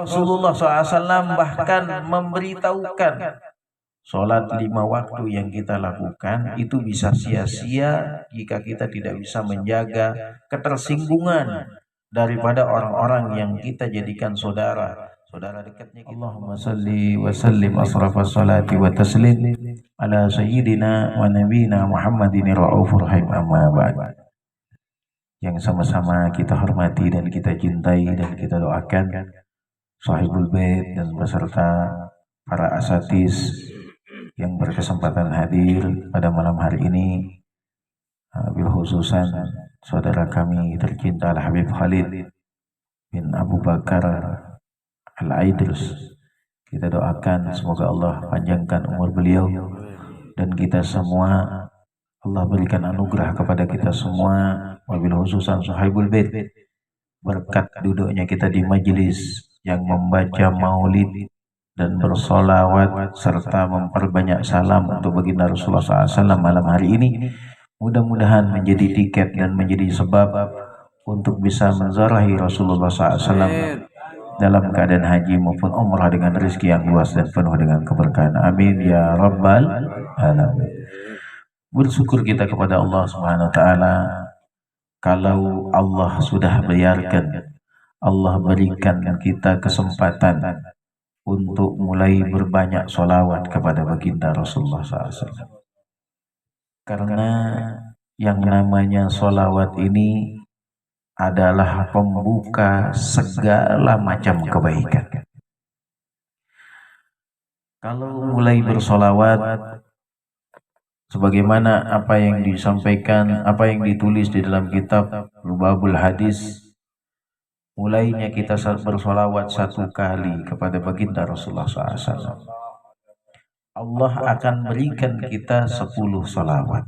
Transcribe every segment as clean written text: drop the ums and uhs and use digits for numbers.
Rasulullah SAW bahkan memberitahukan sholat 5 waktu yang kita lakukan itu bisa sia-sia jika kita tidak bisa menjaga ketersinggungan daripada orang-orang yang kita jadikan saudara dekatnya kita. Allahumma salli wa sallim asrafas salati wa taslim ala sayyidina wa nabiyina Muhammadin ra'ufur rahim, amma ba'd. Yang sama-sama kita hormati dan kita cintai dan kita doakan Sahibul Bait dan beserta para asatis yang berkesempatan hadir pada malam hari ini, bil khususan saudara kami tercinta Al-Habib Khalid bin Abu Bakar Al-Aidrus. Kita doakan semoga Allah panjangkan umur beliau dan kita semua, Allah berikan anugerah kepada kita semua, wabil khususan Sahibul Bait, berkat duduknya kita di majelis yang membaca maulid dan bersolawat serta memperbanyak salam untuk baginda Rasulullah SAW malam hari ini. Mudah-mudahan menjadi tiket dan menjadi sebab untuk bisa menzarahi Rasulullah SAW dalam keadaan haji maupun umrah dengan rezeki yang luas dan penuh dengan keberkahan. Amin ya rabbal alamin. Bersyukur kita kepada Allah Subhanahu wa taala kalau Allah sudah biarkan, Allah berikan kita kesempatan untuk mulai berbanyak sholawat kepada baginda Rasulullah SAW. Karena yang namanya sholawat ini adalah pembuka segala macam kebaikan. Kalau mulai bersolawat, sebagaimana apa yang disampaikan, apa yang ditulis di dalam kitab Lubabul Hadis, mulainya kita bersolawat 1 kali kepada baginda Rasulullah SAW, Allah akan berikan kita 10 solawat.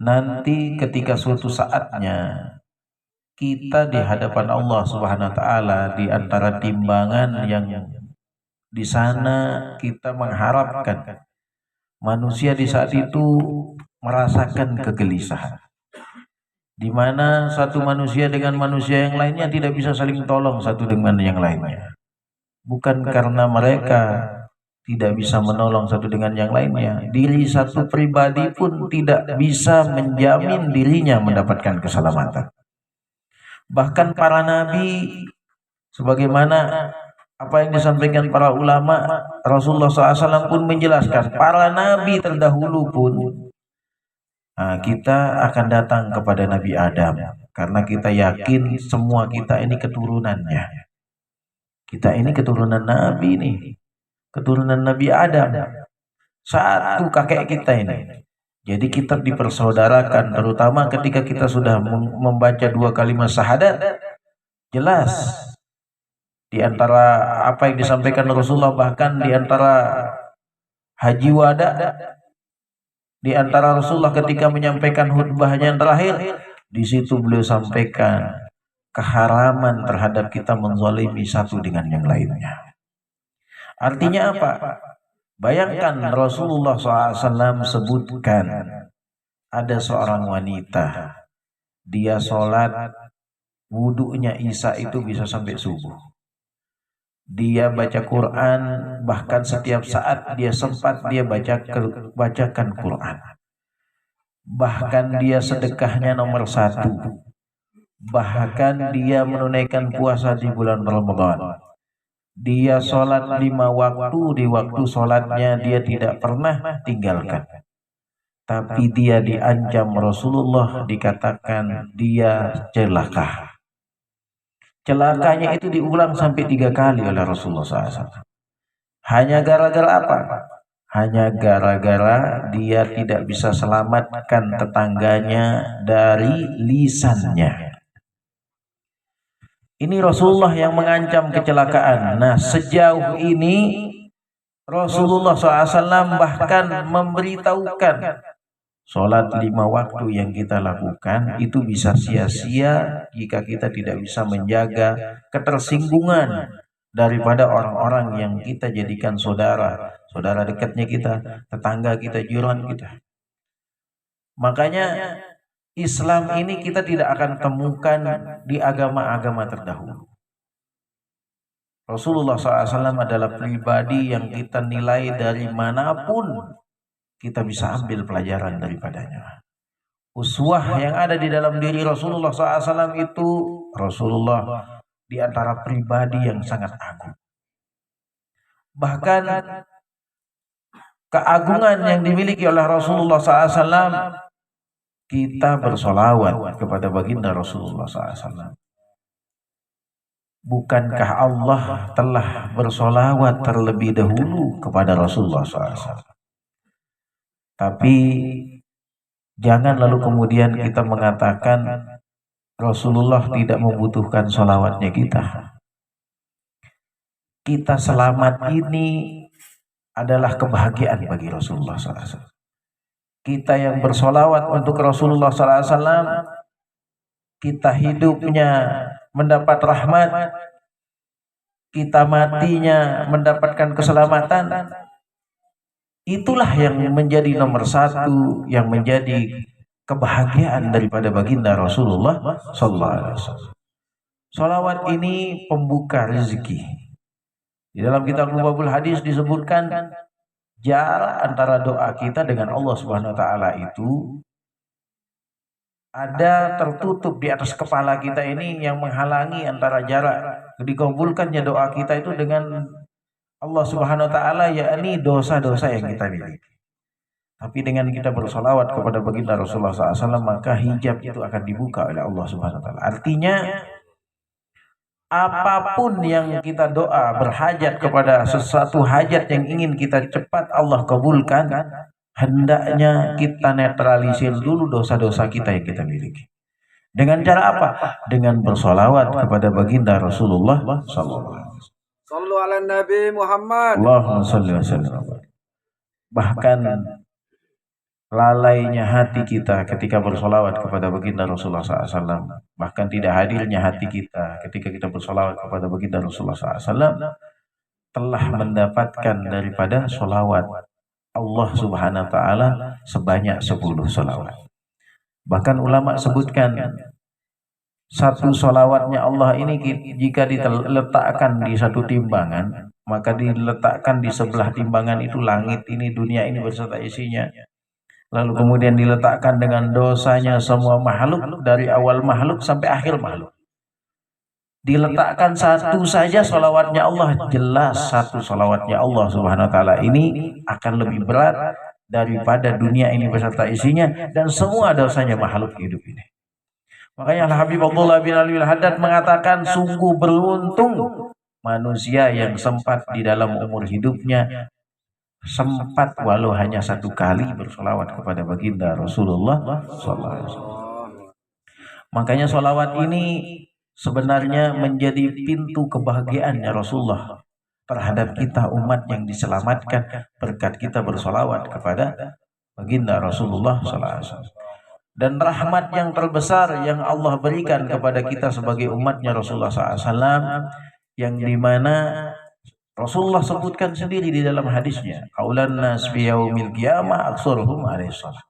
Nanti ketika suatu saatnya kita di hadapan Allah Subhanahu wa taala, di antara timbangan yang di sana kita mengharapkan manusia di saat itu merasakan kegelisahan, di mana satu manusia dengan manusia yang lainnya tidak bisa saling tolong satu dengan yang lainnya. Bukan karena mereka tidak bisa menolong satu dengan yang lainnya, diri satu pribadi pun tidak bisa menjamin dirinya mendapatkan keselamatan. Bahkan para nabi, sebagaimana apa yang disampaikan para ulama, Rasulullah SAW pun menjelaskan, para nabi terdahulu pun, kita akan datang kepada Nabi Adam, karena kita yakin semua kita ini keturunannya. Kita ini keturunan Nabi nih, keturunan Nabi Adam, satu kakek kita ini. Jadi kita dipersaudarakan, terutama ketika kita sudah membaca 2 kalimat syahadat. Jelas di antara apa yang disampaikan Rasulullah, bahkan di antara haji wada, di antara Rasulullah ketika menyampaikan khutbahnya yang terakhir, di situ beliau sampaikan keharaman terhadap kita menzalimi satu dengan yang lainnya. Artinya apa? Bayangkan Rasulullah SAW sebutkan ada seorang wanita, dia sholat, wudunya Isya itu bisa sampai subuh. Dia baca Quran, bahkan setiap saat dia sempat dia bacakan Quran. Bahkan dia sedekahnya nomor 1. Bahkan dia menunaikan puasa di bulan Ramadan. Dia sholat 5 waktu, di waktu sholatnya dia tidak pernah tinggalkan. Tapi dia diancam Rasulullah, dikatakan dia celaka. Celakanya itu diulang sampai 3 kali oleh Rasulullah SAW. Hanya gara-gara apa? Hanya gara-gara dia tidak bisa selamatkan tetangganya dari lisannya. Ini Rasulullah yang mengancam kecelakaan. Nah, sejauh ini Rasulullah SAW bahkan memberitahukan sholat 5 waktu yang kita lakukan itu bisa sia-sia jika kita tidak bisa menjaga ketersinggungan daripada orang-orang yang kita jadikan saudara dekatnya kita, tetangga kita, jiran kita. Makanya Islam ini kita tidak akan temukan di agama-agama terdahulu. Rasulullah SAW adalah pribadi yang kita nilai dari manapun kita bisa ambil pelajaran daripadanya. Uswah yang ada di dalam diri Rasulullah SAW itu, Rasulullah di antara pribadi yang sangat agung. Bahkan keagungan yang dimiliki oleh Rasulullah SAW, kita bersolawat kepada baginda Rasulullah SAW. Bukankah Allah telah bersolawat terlebih dahulu kepada Rasulullah SAW? Tapi jangan lalu kemudian kita mengatakan Rasulullah tidak membutuhkan solawatnya kita. Kita selamat ini adalah kebahagiaan bagi Rasulullah SAW. Kita yang bersolawat untuk Rasulullah SAW, kita hidupnya mendapat rahmat, kita matinya mendapatkan keselamatan. Itulah yang menjadi nomor satu, yang menjadi kebahagiaan daripada baginda Rasulullah SAW. Salawat ini pembuka rezeki. Di dalam kitab Lubabul Hadis disebutkan jarak antara doa kita dengan Allah Subhanahu wa taala itu ada tertutup di atas kepala kita ini yang menghalangi antara jarak dikabulkannya doa kita itu dengan Allah Subhanahu wa taala, yakni dosa-dosa yang kita miliki. Tapi dengan kita bersolawat kepada baginda Rasulullah SAW, maka hijab itu akan dibuka oleh Allah Subhanahu wa taala. Artinya apapun yang kita doa berhajat kepada sesuatu hajat yang ingin kita cepat Allah kabulkan, hendaknya kita netralisir dulu dosa-dosa kita yang kita miliki. Dengan cara apa? Dengan bersolawat kepada baginda Rasulullah SAW. Sallu ala Nabi Muhammad. Allahumma salli wa sallim. Bahkan lalainya hati kita ketika bersolawat kepada baginda Rasulullah SAW, bahkan tidak hadirnya hati kita ketika kita bersolawat kepada baginda Rasulullah SAW, telah mendapatkan daripada solawat Allah Subhanahu wa taala sebanyak 10 solawat. Bahkan ulama sebutkan satu solawatnya Allah ini jika diletakkan di satu timbangan, maka diletakkan di sebelah timbangan itu langit ini, dunia ini beserta isinya. Lalu kemudian diletakkan dengan dosanya semua makhluk dari awal makhluk sampai akhir makhluk. Diletakkan satu saja solawatnya Allah, jelas satu solawatnya Allah Subhanahu wa taala ini akan lebih berat daripada dunia ini beserta isinya dan semua dosanya makhluk hidup ini. Makanya Habib Abdullah bin Ali Al-Haddad mengatakan, sungguh beruntung manusia yang sempat di dalam umur hidupnya sempat walau hanya satu kali bersolawat kepada baginda Rasulullah SAW. Makanya solawat ini sebenarnya menjadi pintu kebahagiaannya Rasulullah terhadap kita umat yang diselamatkan berkat kita bersolawat kepada baginda Rasulullah SAW. Dan rahmat yang terbesar yang Allah berikan kepada kita sebagai umatnya Rasulullah SAW, yang dimana Rasulullah sebutkan sendiri di dalam hadisnya, qaulan nas fi yaumil qiyamah aksaruhum alaihi salat.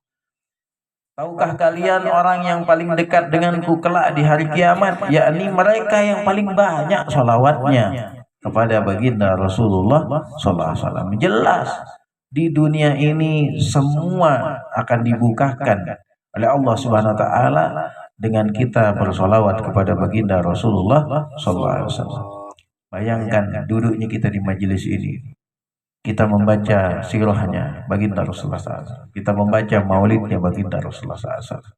Tahukah kalian orang yang paling dekat denganku kelak di hari kiamat, yakni mereka yang paling banyak salawatnya kepada baginda Rasulullah SAW. Jelas di dunia ini semua akan dibukakan oleh Allah Subhanahu wa taala dengan kita bersolawat kepada baginda Rasulullah SAW. Bayangkan duduknya kita di majelis ini, kita membaca sirahnya baginda Rasulullah SAW, kita membaca maulidnya baginda Rasulullah SAW.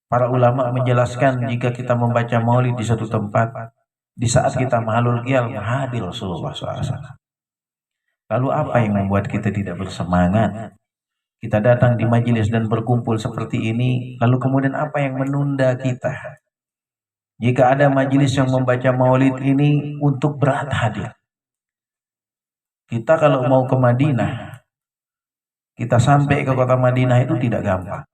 Para ulama menjelaskan jika kita membaca maulid di satu tempat, di saat kita mahalul qiyam hadir Rasulullah SAW. Lalu apa yang membuat kita tidak bersemangat? Kita datang di majelis dan berkumpul seperti ini, lalu kemudian apa yang menunda kita? Jika ada majelis yang membaca maulid ini untuk berat hadir. Kita kalau mau ke Madinah, kita sampai ke kota Madinah itu tidak gampang.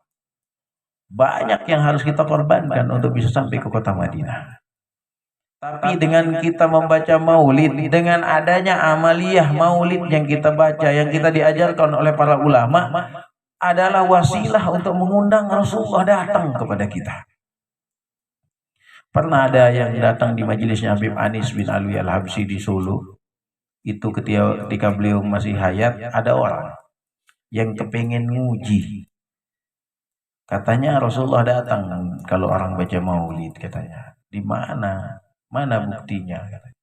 Banyak yang harus kita korbankan untuk bisa sampai ke kota Madinah. Tapi dengan kita membaca maulid, dengan adanya amaliyah maulid yang kita baca, yang kita diajarkan oleh para ulama, adalah wasilah untuk mengundang Rasulullah datang kepada kita. Pernah ada yang datang di majelisnya Habib Anis bin Alwi Al-Habsyi di Solo. Itu ketika beliau masih hayat, ada orang yang kepengen nguji. Katanya Rasulullah datang kalau orang baca maulid, katanya. Di mana? Mana buktinya? Katanya.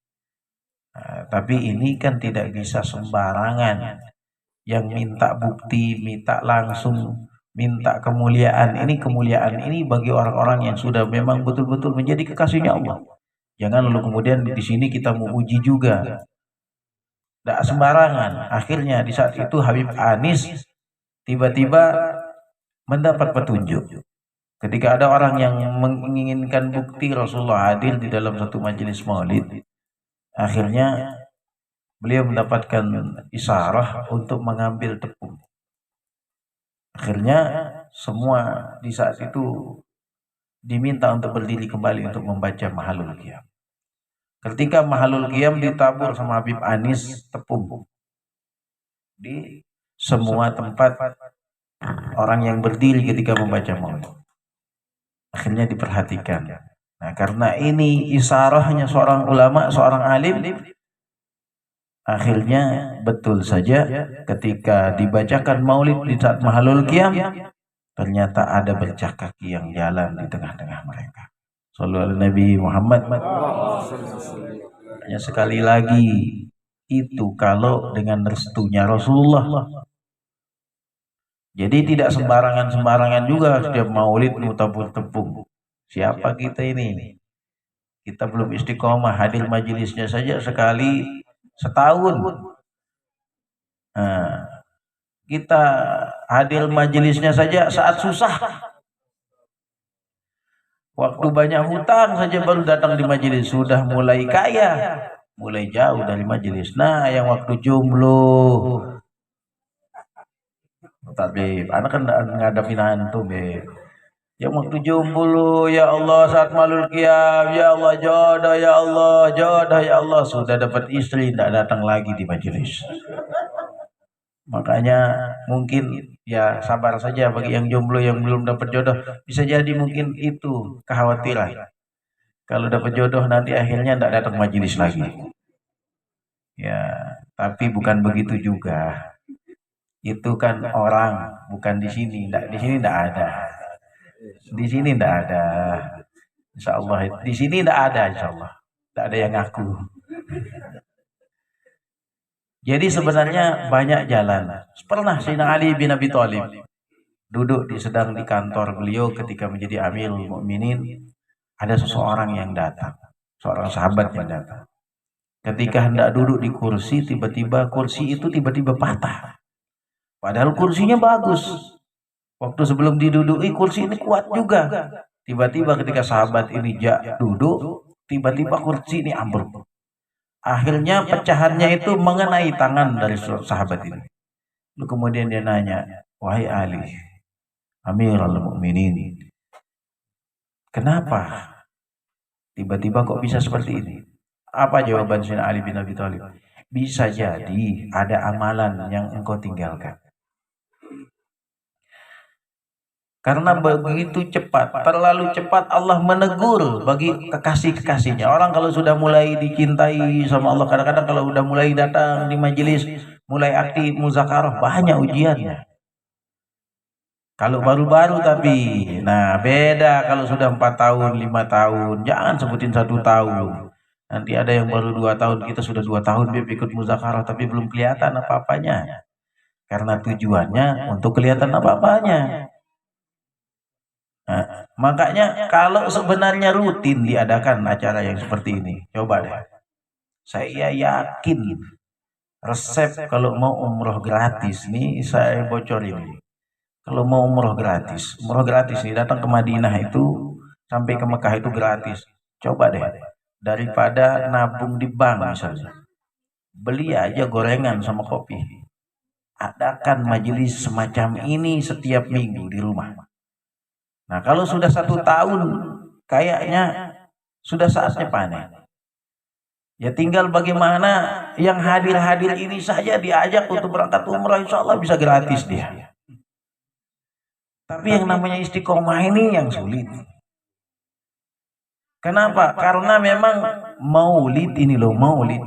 Nah, tapi ini kan tidak bisa sembarangan. Yang minta bukti, minta langsung, minta kemuliaan. Ini kemuliaan ini bagi orang-orang yang sudah memang betul-betul menjadi kekasihnya Allah. Jangan lalu kemudian di sini kita mau uji juga. Tidak sembarangan. Akhirnya di saat itu Habib Anis tiba-tiba mendapat petunjuk. Ketika ada orang yang menginginkan bukti Rasulullah hadir di dalam satu majelis maulid, akhirnya beliau mendapatkan isyarah untuk mengambil tepung. Akhirnya semua di saat itu diminta untuk berdiri kembali untuk membaca Mahalul Qiyam. Ketika Mahalul Qiyam ditabur sama Habib Anis tepung di semua tempat orang yang berdiri ketika membaca maulid. Akhirnya diperhatikan. Nah, karena ini isyarahnya seorang ulama, seorang alim, akhirnya betul saja ketika dibacakan maulid di saat Mahalul Qiyam, ternyata ada bercak kaki yang jalan di tengah-tengah mereka. Sallallahu Nabi Muhammad. Hanya sekali lagi, itu kalau dengan restunya Rasulullah. Jadi tidak sembarangan-sembarangan juga setiap maulid tabur tepung. Siapa kita ini? Kita belum istiqomah, hadir majelisnya saja sekali setahun. Nah, kita hadir majelisnya saja saat susah. Waktu banyak hutang saja baru datang di majelis, sudah mulai kaya, mulai jauh dari majelis. Nah, yang waktu jomblo, tapi anak kan ngadapin antum, yang waktu jomblo, ya Allah saat Mahalul Qiyam, ya Allah jodoh, ya Allah jodoh, ya Allah sudah dapat istri, tidak datang lagi di majelis. Makanya mungkin ya sabar saja bagi yang jomblo yang belum dapat jodoh. Bisa jadi mungkin itu kekhawatiran. Kalau dapat jodoh nanti akhirnya tidak datang majelis lagi. Ya, tapi bukan begitu juga. Itu kan orang, bukan di sini. Di sini tidak ada. Di sini tidak ada. Insya Allah. Di sini tidak ada, insya Allah. Tidak ada yang ngaku. Jadi sebenarnya banyak jalan. Pernah Sayyidina Ali bin Abi Thalib duduk sedang di kantor beliau ketika menjadi Amirul Mukminin. Ada seseorang yang datang, seorang sahabat yang datang. Ketika hendak duduk di kursi, tiba-tiba kursi itu tiba-tiba patah. Padahal kursinya bagus. Waktu sebelum diduduki kursi ini kuat juga. Tiba-tiba ketika sahabat ini duduk, tiba-tiba kursi ini ambruk. Akhirnya pecahannya itu mengenai tangan dari sahabat ini. Lalu kemudian dia nanya, wahai Ali, Amirul Mukminin, kenapa tiba-tiba kok bisa seperti ini? Apa jawaban Sayyidina Ali bin Abi Thalib? Bisa jadi ada amalan yang engkau tinggalkan. Karena begitu cepat, terlalu cepat Allah menegur bagi kekasih-kekasihnya. Orang kalau sudah mulai dicintai sama Allah, kadang-kadang kalau sudah mulai datang di majelis, mulai aktif muzakarah, banyak ujiannya. Kalau baru-baru tapi, nah beda kalau sudah 4 tahun, 5 tahun, jangan sebutin 1 tahun. Nanti ada yang baru 2 tahun, kita sudah 2 tahun ikut muzakarah tapi belum kelihatan apa-apanya. Karena tujuannya untuk kelihatan apa-apanya. Nah, makanya kalau sebenarnya rutin diadakan acara yang seperti ini, coba deh. Saya yakin resep kalau mau umroh gratis nih saya bocorin. Kalau mau umroh gratis nih datang ke Madinah itu sampai ke Mekah itu gratis. Coba deh, daripada nabung di bank misalnya, beli aja gorengan sama kopi. Adakan majelis semacam ini setiap minggu di rumah. Nah, kalau sudah 1 tahun, kayaknya sudah saatnya panen. Ya tinggal bagaimana yang hadir-hadir ini saja diajak untuk berangkat umrah, insya Allah bisa gratis dia. Tapi yang namanya istiqomah ini yang sulit. Kenapa? Karena memang maulid ini loh, maulid.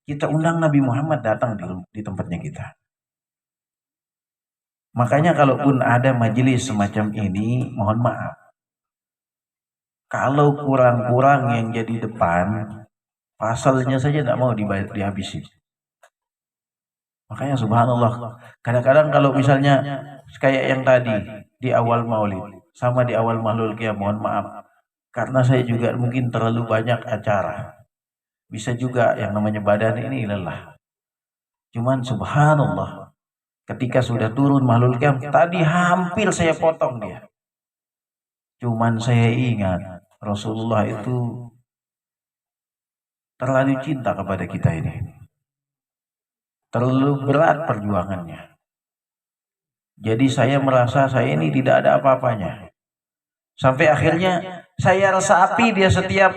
Kita undang Nabi Muhammad datang di tempatnya kita. Makanya kalaupun ada majelis semacam ini, mohon maaf. Kalau kurang-kurang yang jadi depan, pasalnya saja tidak mau dihabisi. Makanya subhanallah, kadang-kadang kalau misalnya kayak yang tadi di awal maulid sama di awal mahlul qiyam, mohon maaf. Karena saya juga mungkin terlalu banyak acara. Bisa juga yang namanya badan ini lelah. Cuman subhanallah, ketika sudah turun mahlul qiyam, tadi hampir saya potong dia. Cuman saya ingat Rasulullah itu terlalu cinta kepada kita ini. Terlalu berat perjuangannya. Jadi saya merasa saya ini tidak ada apa-apanya. Sampai akhirnya saya resapi dia setiap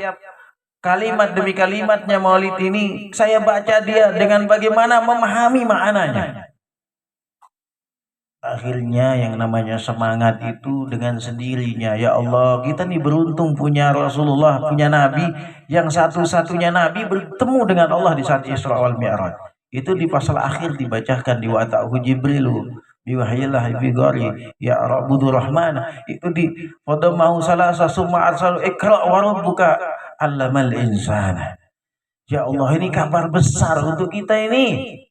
kalimat demi kalimatnya maulid ini. Saya baca dia dengan bagaimana memahami maknanya. Akhirnya yang namanya semangat itu dengan sendirinya. Ya Allah, kita nih beruntung punya Rasulullah, punya Nabi yang satu-satunya Nabi bertemu dengan Allah di saat Isra wal Mi'raj. Itu di pasal akhir dibacakan di wata'hu Jibrilu biwahyillahi bigori ya Rabbudur Rahman. Itu di fadamahu salasa summa arsalu ikra wa rabbuka allamal insana. Ya Allah, ini kabar besar untuk kita ini.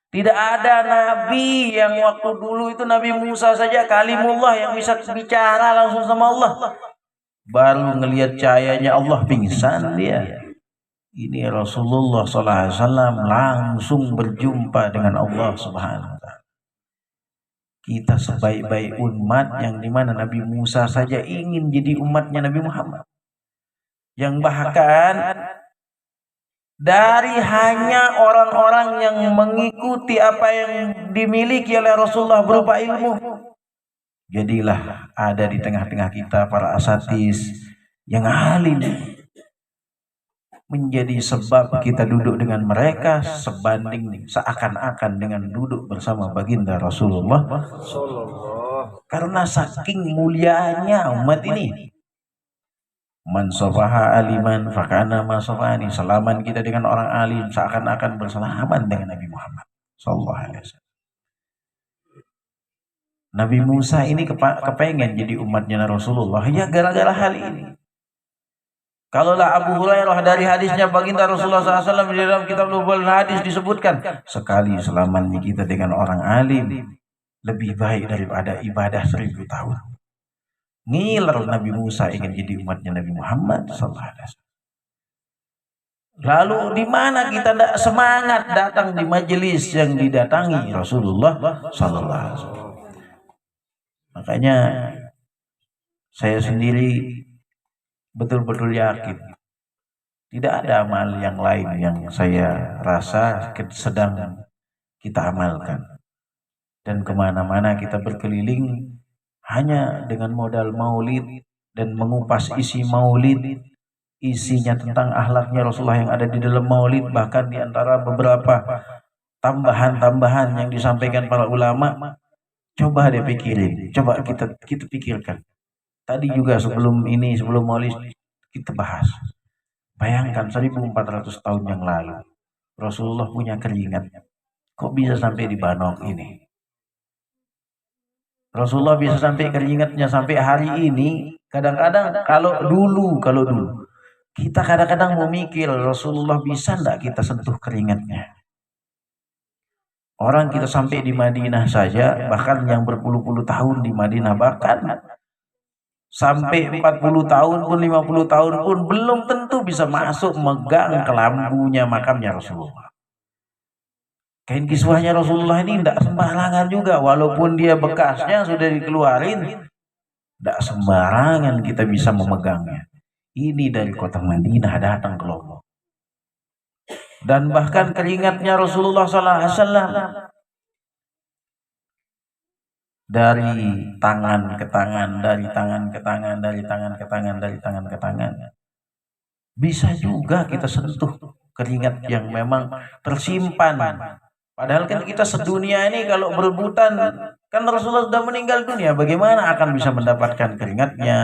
Tidak ada nabi yang waktu dulu itu Nabi Musa saja kalimullah yang bisa bicara langsung sama Allah. Baru ngelihat cahayanya Allah pingsan dia. Ini Rasulullah SAW langsung berjumpa dengan Allah Subhanahu wa Ta'ala. Kita sebaik-baik umat yang dimana Nabi Musa saja ingin jadi umatnya Nabi Muhammad. Yang bahkan dari hanya orang-orang yang mengikuti apa yang dimiliki oleh Rasulullah berupa ilmu, jadilah ada di tengah-tengah kita para asatis yang alim, menjadi sebab kita duduk dengan mereka sebanding seakan-akan dengan duduk bersama baginda Rasulullah. Karena saking mulianya umat ini. Man sofaha aliman fakana masofani. Selaman kita dengan orang alim seakan-akan bersalaman dengan Nabi Muhammad sallallahu alaihi wasallam. Nabi Musa ini kepengen jadi umatnya Rasulullah ya gara-gara hal ini. Kalaulah Abu Hurairah dari hadisnya baginda Rasulullah SAW di dalam kitab Nubul Hadis disebutkan, sekali selamannya kita dengan orang alim lebih baik daripada ibadah 1000 tahun. Ngiler Nabi Musa ingin jadi umatnya Nabi Muhammad sallallahu alaihi wasallam. Lalu di mana kita tidak semangat datang di majelis yang didatangi Rasulullah sallallahu alaihi wasallam. Makanya saya sendiri betul-betul yakin tidak ada amal yang lain yang saya rasa sedang kita amalkan. Dan kemana-mana kita berkeliling hanya dengan modal maulid dan mengupas isi maulid, isinya tentang akhlaknya Rasulullah yang ada di dalam maulid, bahkan di antara beberapa tambahan-tambahan yang disampaikan para ulama. Coba deh pikirin, coba kita pikirkan. Tadi juga sebelum maulid kita bahas. Bayangkan 1400 tahun yang lalu Rasulullah punya keringat. Kok bisa sampai di Banok ini? Rasulullah bisa sampai keringatnya sampai hari ini. Kadang-kadang kalau dulu kita kadang-kadang memikir Rasulullah bisa enggak kita sentuh keringatnya. Orang kita sampai di Madinah saja, bahkan yang berpuluh-puluh tahun di Madinah, bahkan sampai 40 tahun pun 50 tahun pun belum tentu bisa masuk megang kelambunya makamnya Rasulullah. Kain kiswahnya Rasulullah ini tidak sembarangan juga, walaupun dia bekasnya sudah dikeluarin, tidak sembarangan kita bisa memegangnya. Ini dari kota Madinah datang ke Lombok. Dan bahkan keringatnya Rasulullah SAW dari tangan ke tangan, dari tangan ke tangan, dari tangan ke tangan, dari tangan ke tangan. Bisa juga kita sentuh keringat yang memang tersimpan. Padahal kan kita sedunia ini kalau berebutan, kan Rasulullah sudah meninggal dunia, bagaimana akan bisa mendapatkan keringatnya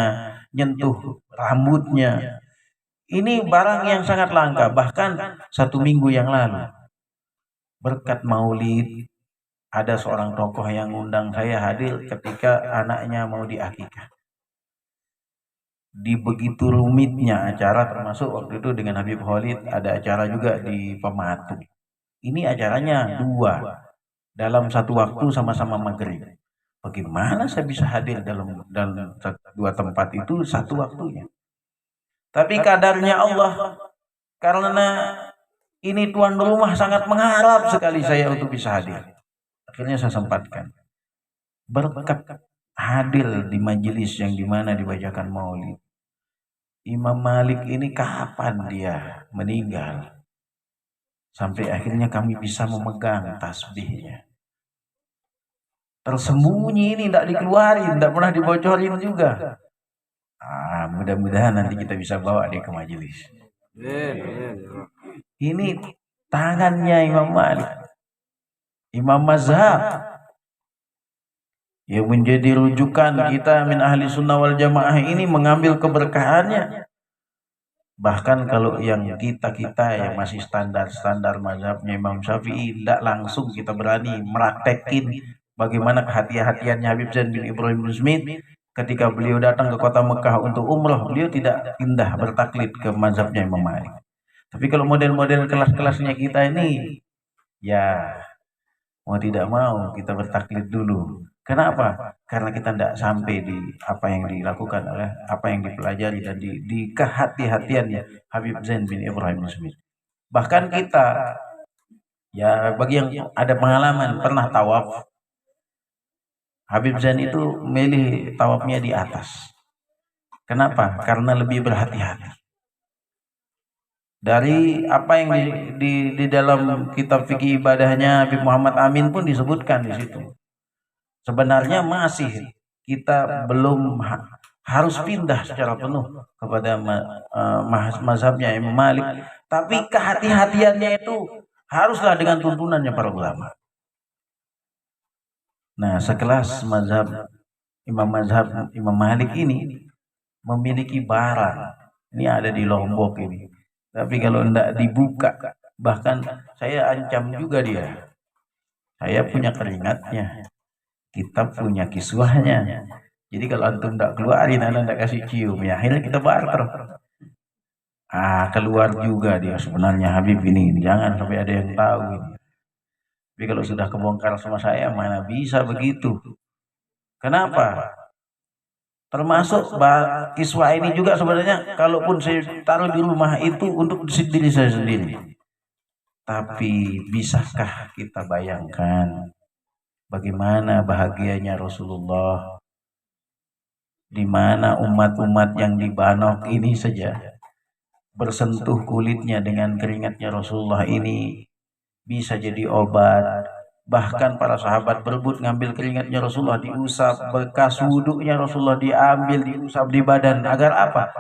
nyentuh rambutnya. Ini barang yang sangat langka. Bahkan 1 minggu yang lalu, berkat maulid, ada seorang tokoh yang undang saya hadir ketika anaknya mau diakikah. Di begitu rumitnya acara, termasuk waktu itu dengan Habib Khalid, ada acara juga di Pematu. Ini acaranya 2 dalam satu waktu sama-sama maghrib. Bagaimana saya bisa hadir dalam 2 tempat itu satu waktunya? Tapi kadarnya Allah, karena ini tuan rumah sangat mengharap sekali saya untuk bisa hadir. Akhirnya saya sempatkan. Berkat hadir di majelis yang dimana dibacakan maulid. Imam Malik ini kapan dia meninggal? Sampai akhirnya kami bisa memegang tasbihnya. Tersembunyi ini tidak dikeluarin, tidak pernah dibocorin juga. Mudah-mudahan nanti kita bisa bawa dia ke majelis. Ini tangannya Imam Malik, Imam Mazhab, yang menjadi rujukan kita min ahli sunnah wal jamaah ini mengambil keberkahannya. Bahkan kalau yang kita yang masih standar mazhabnya Imam Syafi'i, tidak langsung kita berani meraktekin bagaimana kehati-hatiannya Habib Zain bin Ibrahim bin Smith. Ketika beliau datang ke kota Mekah untuk umroh, beliau tidak pindah bertaklid ke mazhabnya Imam Malik. Tapi kalau model-model kelas-kelasnya kita ini, ya mau tidak mau kita bertaklid dulu. Kenapa? Karena kita tidak sampai di apa yang dilakukan oleh, apa yang dipelajari dan di kehati-hatiannya Habib Zain bin Ibrahim bin Smith. Bahkan kita, ya bagi yang ada pengalaman pernah tawaf, Habib Zain itu milih tawafnya di atas. Kenapa? Karena lebih berhati-hati. Dari apa yang di dalam kitab fikih ibadahnya Habib Muhammad Amin pun disebutkan di situ. Sebenarnya masih kita belum harus pindah secara penuh kepada mazhabnya Imam Malik, tapi kehati-hatiannya itu haruslah dengan tuntunannya para ulama. Nah, sekelas mazhab Imam Malik ini memiliki barang. Ini ada di Lombok ini. Tapi kalau tidak dibuka, bahkan saya ancam juga dia. Saya punya keringatnya, kita punya kiswahnya. Jadi kalau antum tidak keluarin, anda tidak kasih cium, ya akhirnya kita barter. Keluar juga dia sebenarnya Habib ini. Jangan sampai ada yang tahu ini. Tapi kalau sudah kebongkar sama saya, mana bisa begitu? Kenapa? Termasuk kiswah ini juga sebenarnya, kalaupun saya taruh di rumah itu untuk diri saya sendiri. Tapi bisakah kita bayangkan bagaimana bahagianya Rasulullah, di mana umat-umat yang di Banok ini saja bersentuh kulitnya dengan keringatnya Rasulullah ini bisa jadi obat. Bahkan para sahabat berebut ngambil keringatnya Rasulullah, diusap, bekas wuduknya Rasulullah diambil, diusap di badan. Agar apa?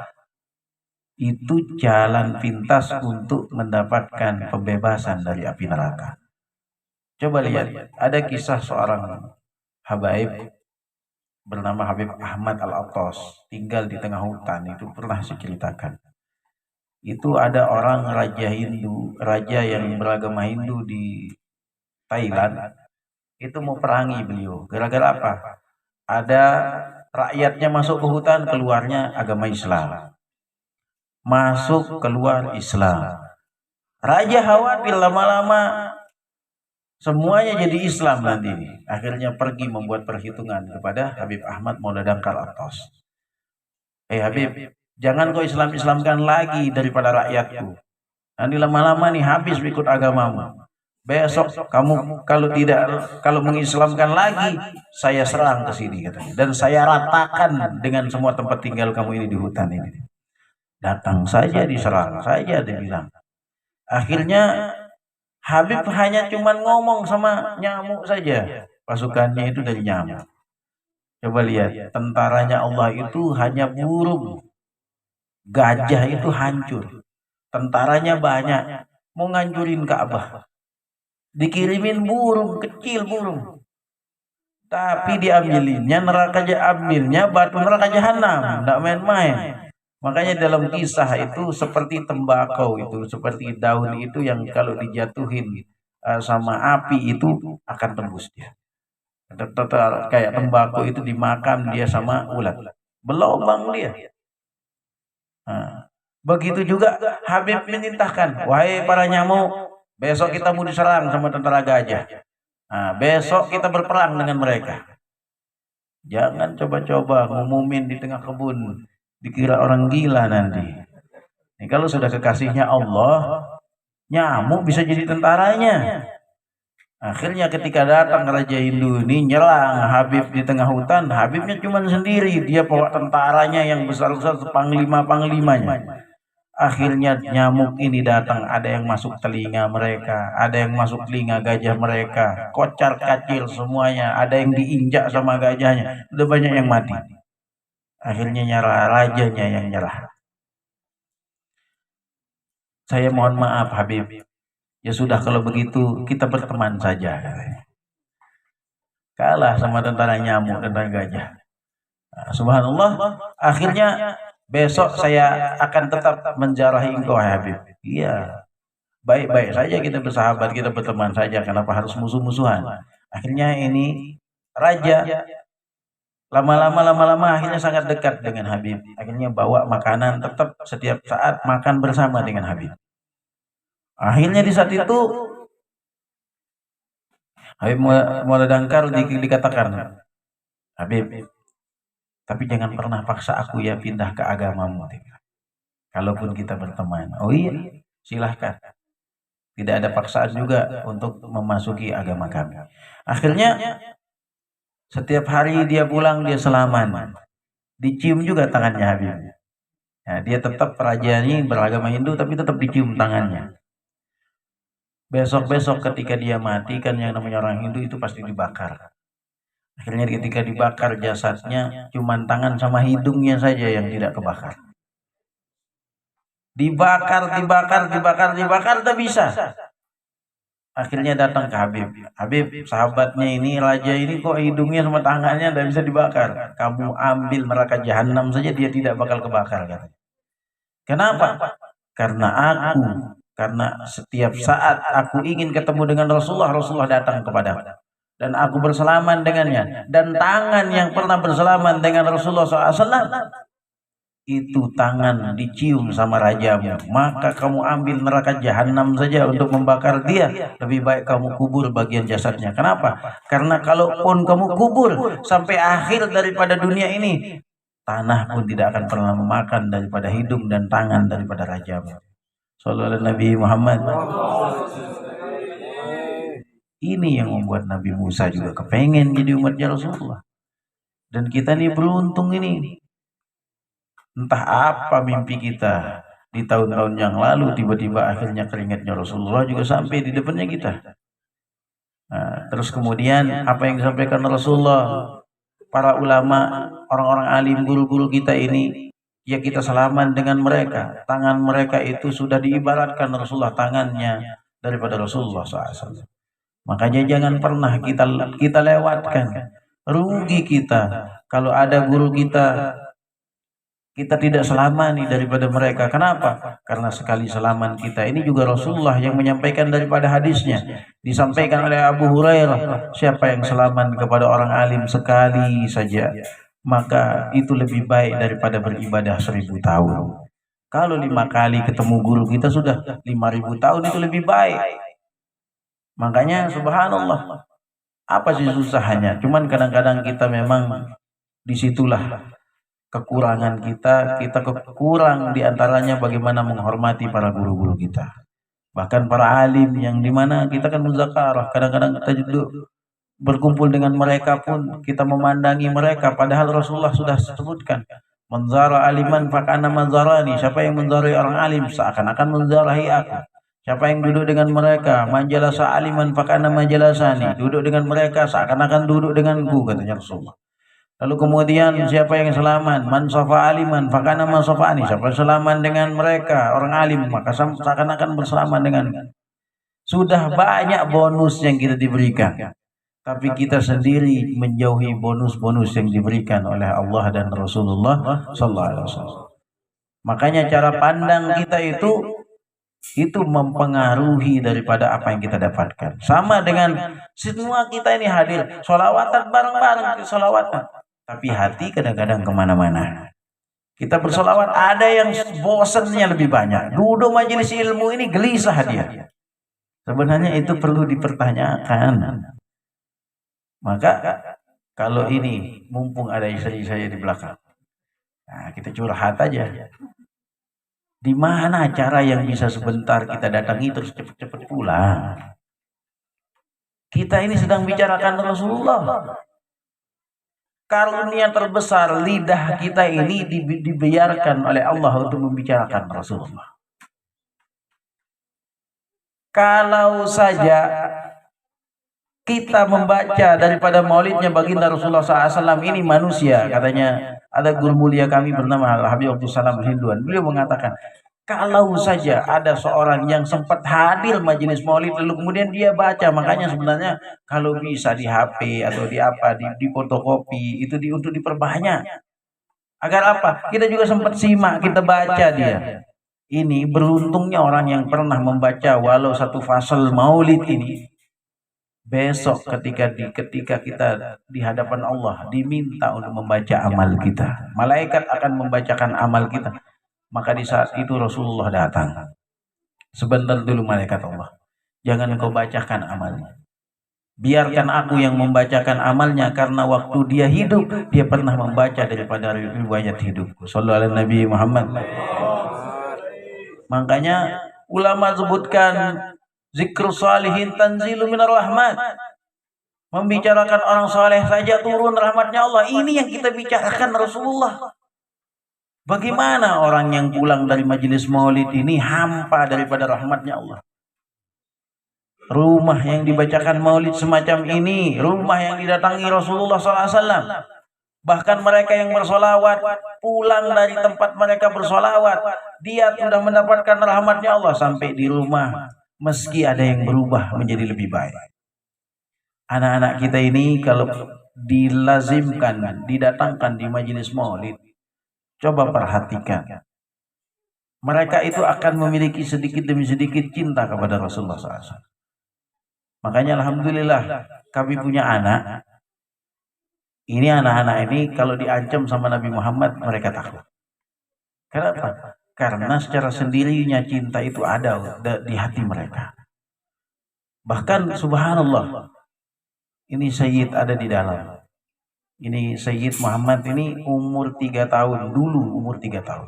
Itu jalan pintas untuk mendapatkan pembebasan dari api neraka. Coba lihat, ada kisah seorang habaib bernama Habib Ahmad Al-Attas, tinggal di tengah hutan, itu pernah saya ceritakan. Itu ada orang raja yang beragama Hindu di Thailand, itu mau perangi beliau. Gara-gara apa? Ada rakyatnya masuk ke hutan, keluarnya agama Islam. Masuk keluar Islam. Raja khawatir lama-lama semuanya jadi Islam nanti. Akhirnya pergi membuat perhitungan kepada Habib Ahmad Maulana Dangkal Attas. Habib, jangan kau Islamkan lagi daripada rakyatku. Nanti lama-lama nih habis ikut agamamu. Besok kamu kalau mengislamkan lagi, saya serang ke sini katanya. Dan saya ratakan dengan semua tempat tinggal kamu ini di hutan ini. Datang saja diserang saja, dia bilang. Akhirnya Habib hanya cuman ngomong sama nyamuk saja. Pasukannya itu dari nyamuk. Coba lihat, tentaranya Allah itu hanya burung. Gajah itu hancur. Tentaranya banyak. Mau ngancurin Ka'bah. Dikirimin burung, kecil burung. Tapi diambilinnya ambilnya batu neraka jahanam, tidak main-main. Makanya dalam kisah itu seperti tembakau itu, seperti daun itu yang kalau dijatuhin sama api itu akan tembus dia. Total kayak tembakau itu dimakan dia sama ulat, berlobang dia. Nah, begitu juga Habib menintahkan, wahai para nyamuk, besok kita mau diserang sama tentara gajah. Nah, besok kita berperang dengan mereka. Jangan coba-coba ngumumin di tengah kebun, dikira orang gila nanti. Ini kalau sudah kekasihnya Allah, nyamuk bisa jadi tentaranya. Akhirnya ketika datang Raja Hindu ini nyerang Habib di tengah hutan, Habibnya cuma sendiri, dia bawa tentaranya yang besar-besar, panglima-panglimanya. Akhirnya nyamuk ini datang, ada yang masuk telinga mereka, ada yang masuk telinga gajah mereka, kocar kacir semuanya, ada yang diinjak sama gajahnya, udah banyak yang mati. Akhirnya nyerah, rajanya yang nyerah. Saya mohon maaf Habib, ya sudah kalau begitu kita berteman saja. Kalah sama tentara nyamuk, tentara gajah. Nah, subhanallah, akhirnya besok saya akan tetap menjarahi engkau Habib. Iya, baik-baik saja kita bersahabat, kita berteman saja, kenapa harus musuh-musuhan? Akhirnya ini raja lama-lama akhirnya sangat dekat dengan Habib. Akhirnya bawa makanan, tetap setiap saat makan bersama dengan Habib. Akhirnya di saat itu Habib mulai dangkal dikatakan, Habib, tapi jangan pernah paksa aku ya pindah ke agamamu. Kalaupun kita berteman, oh iya, silahkan. Tidak ada paksaan juga untuk memasuki agama kami. Akhirnya setiap hari dia pulang dia selaman, dicium juga tangannya Habib. Nah, dia tetap raja ini beragama Hindu tapi tetap dicium tangannya. Besok-besok ketika dia mati, kan yang namanya orang Hindu itu pasti dibakar. Akhirnya ketika dibakar jasadnya, cuman tangan sama hidungnya saja yang tidak kebakar. Dibakar, tak bisa. Akhirnya datang ke Habib. Habib, sahabatnya ini, raja ini kok hidungnya sama tangannya tidak bisa dibakar. Kamu ambil neraka jahanam saja, dia tidak bakal kebakar. Katanya. Kenapa? Karena setiap saat aku ingin ketemu dengan Rasulullah, Rasulullah datang kepadaku. Dan aku bersalaman dengannya. Dan tangan yang pernah bersalaman dengan Rasulullah SAW, itu tangan dicium sama rajamu. Maka kamu ambil neraka jahanam saja untuk membakar dia. Lebih baik kamu kubur bagian jasadnya. Kenapa? Karena kalaupun kamu kubur sampai akhir daripada dunia ini, tanah pun tidak akan pernah memakan daripada hidung dan tangan daripada rajamu. Sallallahu Nabi Muhammad. Ini yang membuat Nabi Musa juga kepengen jadi umatnya Rasulullah. Dan kita ini beruntung ini. Entah apa mimpi kita di tahun-tahun yang lalu, tiba-tiba akhirnya keringatnya Rasulullah juga sampai di depannya kita. Nah, terus kemudian apa yang disampaikan Rasulullah, para ulama, orang-orang alim, guru-guru kita ini, ya kita salaman dengan mereka. Tangan mereka itu sudah diibaratkan Rasulullah tangannya daripada Rasulullah SAW. Makanya jangan pernah kita lewatkan. Rugi kita kalau ada guru kita tidak selamani daripada mereka. Kenapa? Karena sekali selaman kita ini juga Rasulullah yang menyampaikan daripada hadisnya. Disampaikan oleh Abu Hurairah, siapa yang selaman kepada orang alim sekali saja, maka itu lebih baik daripada beribadah 1000 tahun. Kalau 5 kali ketemu guru kita sudah 5000 tahun, itu lebih baik. Makanya subhanallah, apa sih susahnya? Cuman kadang-kadang kita memang disitulah kekurangan kita kurang diantaranya bagaimana menghormati para guru-guru kita. Bahkan para alim yang dimana kita kan muzakarah, kadang-kadang kita duduk berkumpul dengan mereka pun kita memandangi mereka, padahal Rasulullah sudah sebutkan, manzara aliman fakana manzarani, siapa yang menzarai orang alim seakan-akan menzarahi aku. Siapa yang duduk dengan mereka, manjalasa aliman fakana manjalasani, duduk dengan mereka seakan-akan duduk denganku, katanya Rasulullah. Lalu kemudian siapa yang selaman, man safa aliman fakana man safani, siapa selaman dengan mereka orang alim maka seakan-akan bersalaman dengan. Sudah banyak bonus yang kita diberikan. tapi kita sendiri menjauhi bonus-bonus yang diberikan oleh Allah dan Rasulullah sallallahu alaihi wasallam. Makanya cara pandang kita itu mempengaruhi daripada apa yang kita dapatkan. Sama dengan semua kita ini hadir sholawatan bareng-bareng, sholawatan, tapi hati kadang-kadang kemana-mana. Kita bersolawat, ada yang bosannya lebih banyak. Duduk majelis ilmu ini gelisah dia. Sebenarnya itu perlu dipertanyakan. Maka kalau ini mumpung ada istri saya di belakang, nah kita curhat aja. Di mana cara yang bisa sebentar kita datangi terus cepat-cepat pulang? Kita ini sedang bicarakan Rasulullah. Karunia terbesar lidah kita ini dibiarkan oleh Allah untuk membicarakan Rasulullah. Kalau saja kita membaca daripada maulidnya baginda Rasulullah SAW, ini manusia, katanya ada guru mulia kami bernama Habib Abdul Salam Hinduan. Beliau mengatakan, kalau saja ada seorang yang sempat hadir majelis maulid lalu kemudian dia baca, makanya sebenarnya kalau bisa di HP atau di apa, di fotokopi itu untuk diperbanyak. Agar apa? Kita juga sempat simak, kita baca dia. Ini beruntungnya orang yang pernah membaca walau satu fasal maulid ini. Besok ketika kita di hadapan Allah diminta untuk membaca amal kita. Malaikat akan membacakan amal kita. Maka di saat itu Rasulullah datang. Sebentar dulu malaikat Allah. Jangan engkau bacakan amalnya. Biarkan aku yang membacakan amalnya, karena waktu dia hidup dia pernah membaca daripada riwayat hidupku. Sallallahu alaihi Nabi Muhammad. Makanya ulama sebutkan zikrus salihin tanzilu minar rahmat. Membicarakan orang saleh saja turun rahmatnya Allah. Ini yang kita bicarakan Rasulullah. Bagaimana orang yang pulang dari majelis maulid ini hampa daripada rahmatnya Allah? Rumah yang dibacakan maulid semacam ini, rumah yang didatangi Rasulullah SAW. Bahkan mereka yang bersolawat, pulang dari tempat mereka bersolawat, dia sudah mendapatkan rahmatnya Allah sampai di rumah. Meski ada yang berubah menjadi lebih baik. Anak-anak kita ini kalau dilazimkan, didatangkan di majelis maulid, coba perhatikan. Mereka itu akan memiliki sedikit demi sedikit cinta kepada Rasulullah SAW. Makanya alhamdulillah kami punya anak. Ini anak-anak ini kalau diancam sama Nabi Muhammad mereka takut. Kenapa? Karena secara sendirinya cinta itu ada di hati mereka. Bahkan subhanallah, ini Sayyid ada di dalam. Ini Sayyid Muhammad ini umur 3 tahun. Dulu umur 3 tahun.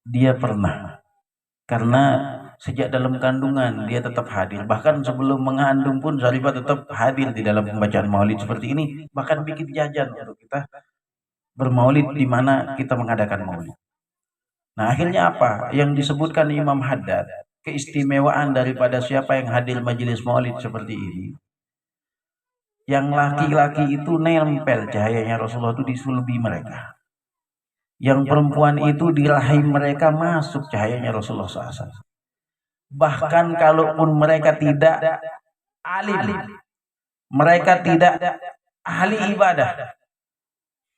Dia pernah. Karena sejak dalam kandungan dia tetap hadir. Bahkan sebelum mengandung pun Zarifah tetap hadir di dalam pembacaan maulid seperti ini. Bahkan bikin jajan untuk kita bermaulid di mana kita mengadakan maulid. Nah akhirnya apa? Yang disebutkan Imam Haddad, keistimewaan daripada siapa yang hadir majelis maulid seperti ini. Yang laki-laki itu nempel cahayanya Rasulullah itu di sulbi mereka. Yang perempuan itu di rahim mereka masuk cahayanya Rasulullah SAW. Bahkan kalaupun mereka tidak alim, mereka tidak ahli ibadah,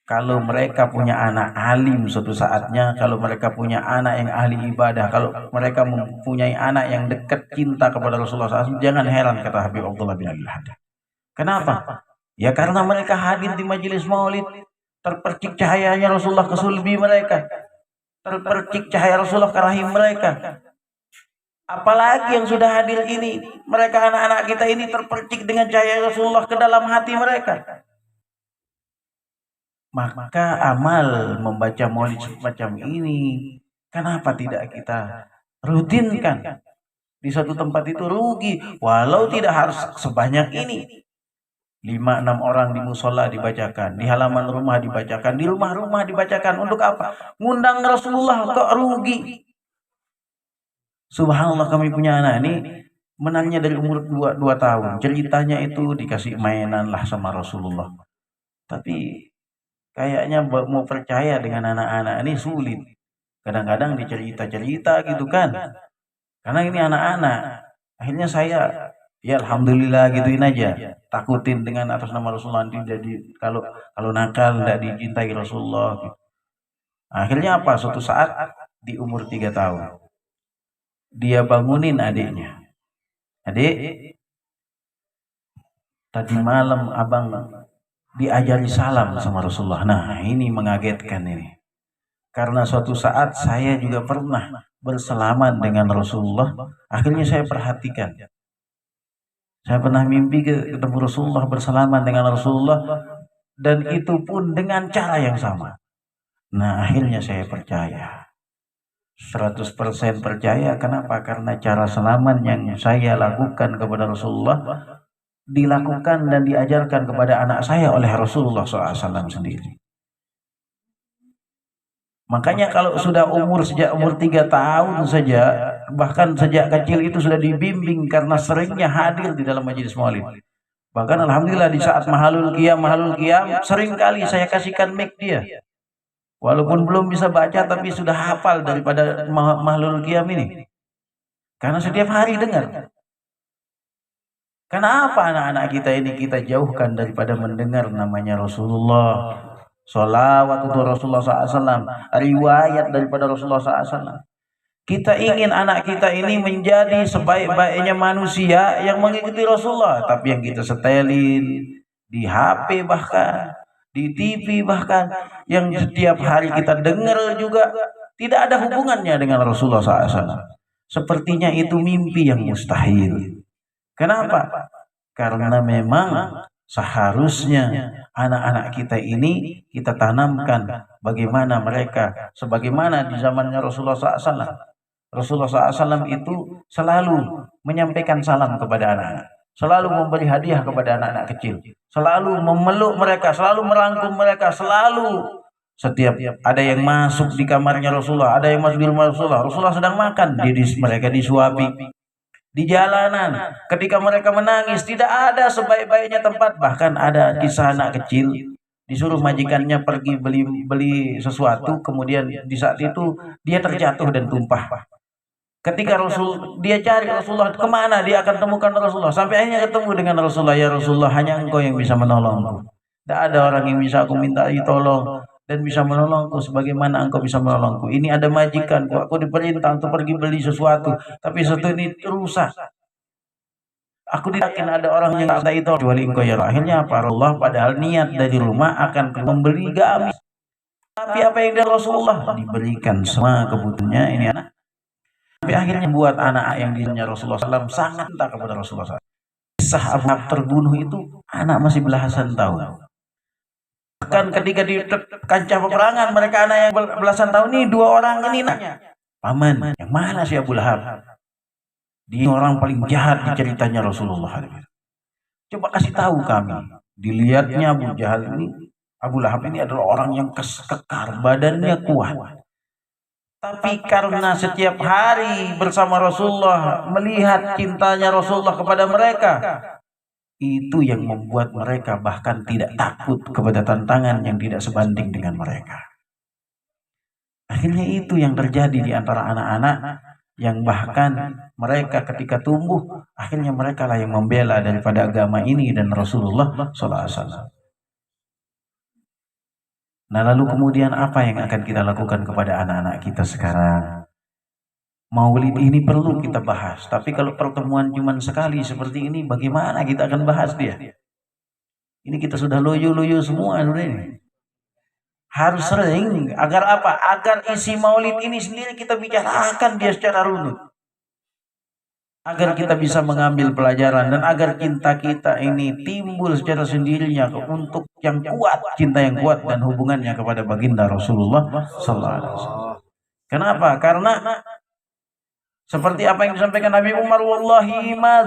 kalau mereka punya anak alim suatu saatnya, kalau mereka punya anak yang ahli ibadah, kalau mereka mempunyai anak yang dekat cinta kepada Rasulullah SAW, jangan heran kata Habib Abdullah bin Al-Haddad. Kenapa? Ya karena mereka hadir di majelis maulid, terpercik cahayanya Rasulullah ke sulbi mereka, terpercik cahaya Rasulullah ke rahim mereka. Apalagi yang sudah hadir ini, mereka anak-anak kita ini terpercik dengan cahaya Rasulullah ke dalam hati mereka. Maka amal membaca maulid semacam ini, kenapa tidak kita rutinkan? Di satu tempat itu rugi, walau tidak harus sebanyak ini. 5-6 orang di musola dibacakan, di halaman rumah dibacakan, di rumah-rumah dibacakan. Untuk apa? Ngundang Rasulullah kok rugi? Subhanallah, kami punya anak ini menangnya dari umur 2 tahun. Ceritanya itu dikasih mainan lah sama Rasulullah. Tapi kayaknya mau percaya dengan anak-anak ini sulit. Kadang-kadang dicerita-cerita gitu kan. Karena ini anak-anak. Akhirnya saya Ya alhamdulillah gituin aja. Takutin dengan atas nama Rasulullah nanti jadi kalau nakal tidak dicintai Rasulullah. Gitu. Akhirnya apa? Suatu saat di umur 3 tahun dia bangunin adiknya. Adik, tadi malam abang diajari salam sama Rasulullah. Nah ini mengagetkan ini. Karena suatu saat saya juga pernah bersalaman dengan Rasulullah. Akhirnya saya perhatikan. Saya pernah mimpi ketemu Rasulullah, bersalaman dengan Rasulullah. Dan itu pun dengan cara yang sama. Nah akhirnya saya percaya. 100% percaya. Kenapa? Karena cara salaman yang saya lakukan kepada Rasulullah dilakukan dan diajarkan kepada anak saya oleh Rasulullah SAW sendiri. Makanya kalau sudah sejak umur 3 tahun saja, bahkan sejak kecil itu sudah dibimbing karena seringnya hadir di dalam majelis maulid. Bahkan alhamdulillah di saat mahalul qiyam sering kali saya kasihkan mic dia. Walaupun belum bisa baca tapi sudah hafal daripada mahalul qiyam ini. Karena setiap hari dengar. Kenapa anak-anak kita ini kita jauhkan daripada mendengar namanya Rasulullah? Sholawat untuk Rasulullah SAW, riwayat daripada Rasulullah SAW. Kita ingin anak kita ini menjadi sebaik-baiknya manusia yang mengikuti Rasulullah. Tapi yang kita setelin di HP bahkan, di TV bahkan, yang setiap hari kita dengar juga tidak ada hubungannya dengan Rasulullah SAW. Sepertinya itu mimpi yang mustahil. Kenapa? Karena memang seharusnya anak-anak kita ini kita tanamkan bagaimana mereka, sebagaimana di zamannya Rasulullah SAW. Rasulullah SAW itu selalu menyampaikan salam kepada anak-anak, selalu memberi hadiah kepada anak-anak kecil, selalu memeluk mereka, selalu merangkum mereka, selalu setiap ada yang masuk di kamarnya Rasulullah, ada yang masuk di rumah Rasulullah, Rasulullah sedang makan, mereka disuapi. Di jalanan, ketika mereka menangis, tidak ada sebaik-baiknya tempat. Bahkan ada kisah anak kecil disuruh majikannya pergi beli sesuatu, kemudian di saat itu dia terjatuh dan tumpah. Ketika dia cari Rasulullah kemana, dia akan temukan Rasulullah. Sampai akhirnya ketemu dengan Rasulullah. Ya Rasulullah, hanya engkau yang bisa menolongku. Tidak ada orang yang bisa aku minta tolong dan bisa menolongku sebagaimana engkau bisa menolongku. Ini ada majikan, aku diperintah untuk pergi beli sesuatu, tapi sesuatu ini rusak. Aku tidak yakin ada orang yang minta itu kecuali engkau ya. Akhirnya apa? Allah padahal niat dari rumah akan membeli gamis. Tapi apa yang dari Rasulullah diberikan semua kebutuhannya ini anak. Tapi akhirnya buat anak yang dirinya Rasulullah SAW sangat cinta kepada Rasulullah SAW. Kisah Abu Lahab terbunuh itu anak masih belasan tahun. Bahkan ketika di kancah peperangan mereka anak yang belasan tahun ini, 2 orang ini nanya, paman, yang mana si Abu Lahab? Dia orang paling jahat di ceritanya Rasulullah. Coba kasih tahu kami. Dilihatnya Abu Lahab ini adalah orang yang kekar, badannya kuat. Tapi karena setiap hari bersama Rasulullah, melihat cintanya Rasulullah kepada mereka, itu yang membuat mereka bahkan tidak takut kepada tantangan yang tidak sebanding dengan mereka. Akhirnya itu yang terjadi di antara anak-anak yang bahkan mereka ketika tumbuh, akhirnya mereka lah yang membela daripada agama ini dan Rasulullah SAW. Nah lalu kemudian apa yang akan kita lakukan kepada anak-anak kita sekarang? Maulid ini perlu kita bahas. Tapi kalau pertemuan cuma sekali seperti ini, bagaimana kita akan bahas dia? Ini kita sudah loyo-loyo semua ini. Harus sering. Agar apa? Agar isi maulid ini sendiri kita bicarakan dia secara runut. Agar kita bisa mengambil pelajaran dan agar cinta kita ini timbul secara sendirinya untuk yang kuat, cinta yang kuat dan hubungannya kepada baginda Rasulullah SAW. Kenapa? Karena seperti apa yang disampaikan Nabi Umar, wallahi ma